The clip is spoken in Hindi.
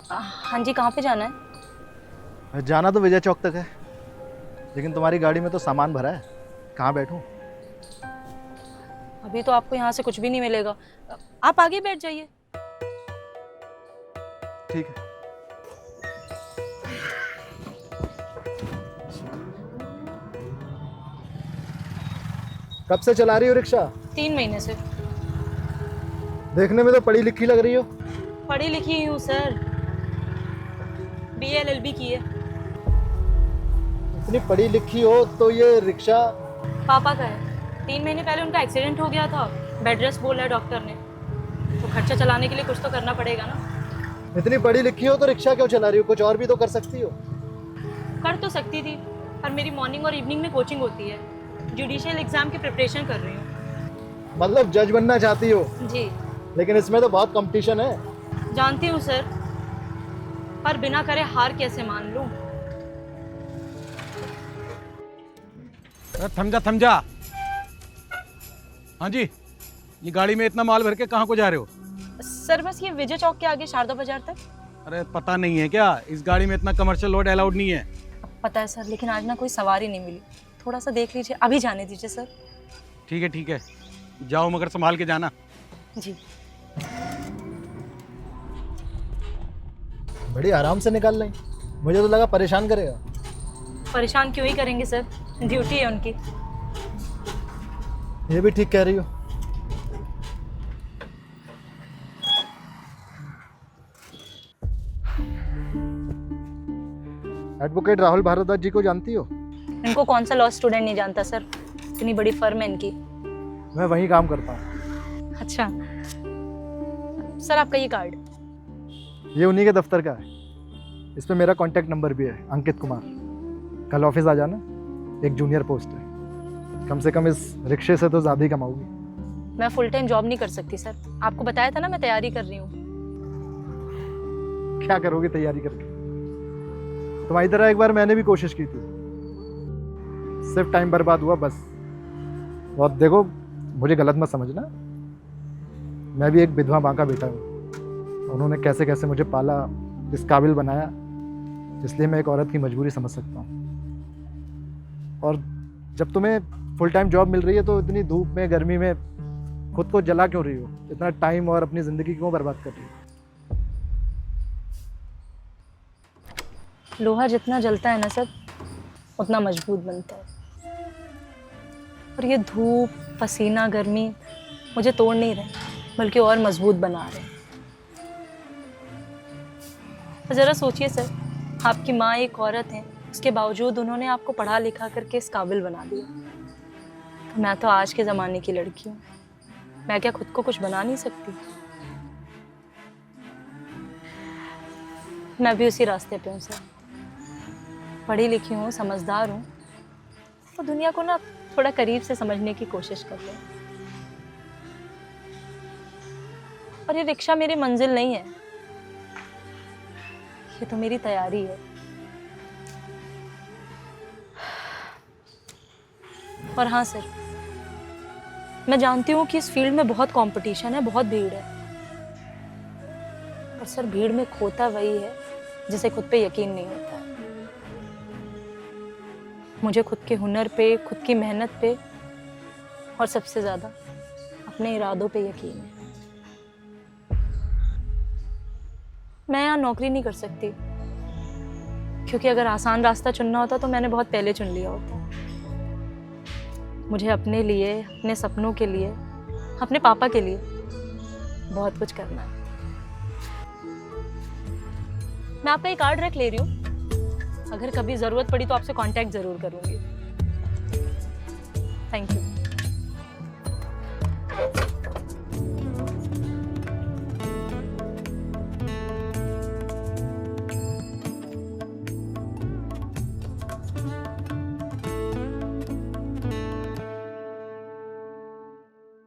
हाँ जी, कहाँ पे जाना है? जाना तो विजय चौक तक है, लेकिन तुम्हारी गाड़ी में तो सामान भरा है, कहाँ बैठूं? अभी तो आपको यहाँ से कुछ भी नहीं मिलेगा। आप आगे बैठ जाइए। ठीक है। कब से चला रही हो रिक्शा? 3 महीने से। देखने में तो पढ़ी लिखी लग रही हो। पढ़ी लिखी ही हूँ सर, BA LLB की है। इतनी पढ़ी लिखी हो तो ये रिक्शा? पापा का है। 3 महीने पहले उनका एक्सीडेंट हो गया था, बेड रेस्ट बोला है डॉक्टर ने, तो खर्चा चलाने के लिए कुछ तो करना पड़ेगा ना। इतनी पढ़ी लिखी हो तो रिक्शा क्यों चला रही हो? कुछ और भी तो कर सकती हो। कर तो सकती थी, पर मेरी मॉर्निंग और इवनिंग में कोचिंग होती है। जुडिशियल एग्जाम की प्रिपरेशन कर रही हूँ। मतलब जज बनना चाहती हो? जी लेकिन इसमें तो बहुत कंपटीशन है। जानती हूँ सर, पर बिना करे हार कैसे मान लूँ। थम जा। हाँ जी, ये गाड़ी में इतना माल भर के कहाँ को जा रहे हो? सर बस ये विजय चौक के आगे शारदा बाजार तक। अरे पता नहीं है क्या, इस गाड़ी में इतना कमर्शियल लोड अलाउड नहीं है। पता है सर, लेकिन आज ना कोई सवारी नहीं मिली। थोड़ा सा देख लीजिए, अभी जाने दीजिए सर। ठीक है, जाओ मगर संभाल के जाना। जी। बड़ी आराम से निकाल रही, मुझे तो लगा परेशान करेगा। परेशान क्यों ही करेंगे सर, ड्यूटी है उनकी। ये भी ठीक कह रही हो। एडवोकेट राहुल भारद्वाज जी को जानती हो? इनको कौन सा लॉ स्टूडेंट नहीं जानता सर, इतनी बड़ी फर्म है इनकी। मैं वहीं काम करता हूँ। अच्छा सर, आपका ये कार्ड। ये उन्हीं के दफ्तर का है, इस पे मेरा कांटेक्ट नंबर भी है, अंकित कुमार। कल ऑफिस आ जाना, एक जूनियर पोस्ट है, कम से कम इस रिक्शे से तो ज़्यादा ही कमाऊंगी। मैं फुल टाइम जॉब नहीं कर सकती सर, आपको बताया था ना मैं तैयारी कर रही हूँ। क्या करोगी तैयारी करके? तुम्हारी तरह एक बार मैंने भी कोशिश की थी, सिर्फ टाइम बर्बाद हुआ बस। और देखो, मुझे गलत मत समझना, मैं भी एक विधवा माँ का बेटा हूँ। उन्होंने कैसे कैसे मुझे पाला, इस काबिल बनाया, इसलिए मैं एक औरत की मजबूरी समझ सकता हूँ। और जब तुम्हें फुल टाइम जॉब मिल रही है तो इतनी धूप में, गर्मी में खुद को जला क्यों रही हो? इतना टाइम और अपनी ज़िंदगी क्यों बर्बाद कर रही हो? लोहा जितना जलता है ना सर, उतना मजबूत बनता है। और ये धूप, पसीना, गर्मी मुझे तोड़ नहीं रहे, बल्कि और मजबूत बना रहे। ज़रा सोचिए सर, आपकी माँ एक औरत है, उसके बावजूद उन्होंने आपको पढ़ा लिखा करके इस काबिल बना दिया। तो मैं तो आज के ज़माने की लड़की हूँ, मैं क्या खुद को कुछ बना नहीं सकती? मैं भी उसी रास्ते पे हूँ सर, पढ़ी लिखी हूँ, समझदार हूँ, और दुनिया को ना थोड़ा करीब से समझने की कोशिश कर रही हूँ। और ये रिक्शा मेरी मंजिल नहीं है, ये तो मेरी तैयारी है। और हाँ सर, मैं जानती हूँ कि इस फील्ड में बहुत कंपटीशन है, बहुत भीड़ है। पर सर, भीड़ में खोता वही है जिसे खुद पे यकीन नहीं होता। मुझे खुद के हुनर पे, खुद की मेहनत पे, और सबसे ज़्यादा अपने इरादों पे यकीन है। मैं यहाँ नौकरी नहीं कर सकती, क्योंकि अगर आसान रास्ता चुनना होता तो मैंने बहुत पहले चुन लिया होता। मुझे अपने लिए, अपने सपनों के लिए, अपने पापा के लिए बहुत कुछ करना है। मैं आपका ये कार्ड रख ले रही हूँ, अगर कभी ज़रूरत पड़ी तो आपसे कांटेक्ट ज़रूर करूँगी। Thank you.